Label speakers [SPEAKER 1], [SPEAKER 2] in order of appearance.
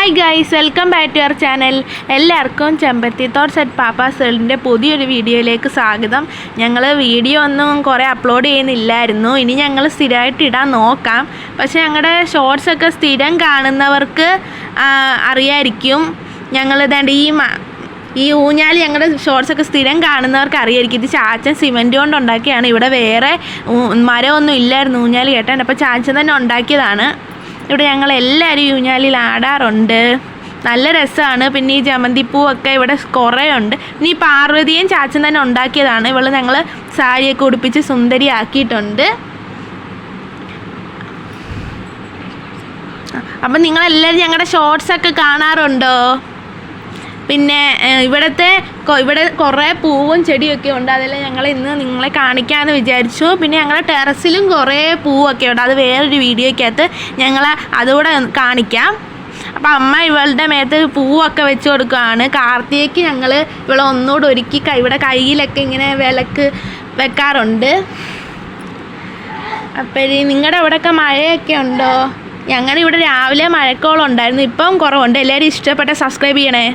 [SPEAKER 1] Hi guys, welcome back to our channel. എല്ലാവർക്കും Chembathi thoughts at പാപ്പാസ് വേൾഡിൻ്റെ പുതിയൊരു വീഡിയോയിലേക്ക് സ്വാഗതം. ഞങ്ങൾ വീഡിയോ ഒന്നും കുറേ അപ്ലോഡ് ചെയ്യുന്നില്ലായിരുന്നു. ഇനി ഞങ്ങൾ സ്ഥിരമായിട്ട് ഇടാൻ നോക്കാം. പക്ഷേ ഞങ്ങളുടെ ഷോർട്സൊക്കെ സ്ഥിരം കാണുന്നവർക്ക് അറിയായിരിക്കും. ഞങ്ങൾ ഇതാണ്ട് ഈ ഊഞ്ഞാൽ ഞങ്ങളുടെ ഷോർട്സൊക്കെ സ്ഥിരം കാണുന്നവർക്ക് അറിയായിരിക്കും. ഇത് ചാച്ചൻ സിമൻറ്റ് കൊണ്ട് ഉണ്ടാക്കിയാണ്. ഇവിടെ വേറെ മരമൊന്നും ഇല്ലായിരുന്നു ഊഞ്ഞാൽ കേട്ടാൻ. അപ്പോൾ ചാച്ചൻ തന്നെ ഉണ്ടാക്കിയതാണ്. ഇവിടെ ഞങ്ങൾ എല്ലാവരും ഊഞ്ഞാലിൽ ആടാറുണ്ട്. നല്ല രസമാണ്. പിന്നെ ഈ ജമന്തിപ്പൂവൊക്കെ ഇവിടെ കുറേ ഉണ്ട്. പിന്നെ ഈ പാർവതിയും ചാച്ചൻ തന്നെ ഉണ്ടാക്കിയതാണ്. ഇവൾ ഞങ്ങൾ സാരിയൊക്കെ ഉടുപ്പിച്ച് സുന്ദരിയാക്കിയിട്ടുണ്ട്. അപ്പം നിങ്ങളെല്ലാവരും ഞങ്ങളുടെ ഷോർട്സൊക്കെ കാണാറുണ്ടോ? പിന്നെ ഇവിടെ കുറേ പൂവും ചെടിയൊക്കെ ഉണ്ട്. അതെല്ലാം ഞങ്ങൾ ഇന്ന് നിങ്ങളെ കാണിക്കാമെന്ന് വിചാരിച്ചു. പിന്നെ ഞങ്ങളുടെ ടെറസിലും കുറേ പൂവൊക്കെ ഉണ്ട്. അത് വേറൊരു വീഡിയോയ്ക്കകത്ത് ഞങ്ങൾ അതുകൂടെ കാണിക്കാം. അപ്പം അമ്മ ഇവളുടെ മേത്ത് പൂവൊക്കെ വെച്ച് കൊടുക്കുകയാണ്. കാർത്തികയ്ക്ക് ഞങ്ങൾ ഇവളെ ഒന്നുകൂടെ ഒരുക്കി ഇവിടെ കയ്യിലൊക്കെ ഇങ്ങനെ വിളക്ക് വെക്കാറുണ്ട്. അപ്പോൾ നിങ്ങളുടെ അവിടെയൊക്കെ മഴയൊക്കെ ഉണ്ടോ? ഞങ്ങളുടെ ഇവിടെ രാവിലെ മഴക്കോളം ഉണ്ടായിരുന്നു. ഇപ്പം കുറവുണ്ട്. എല്ലാവരും ഇഷ്ടപ്പെട്ട സബ്സ്ക്രൈബ് ചെയ്യണേ.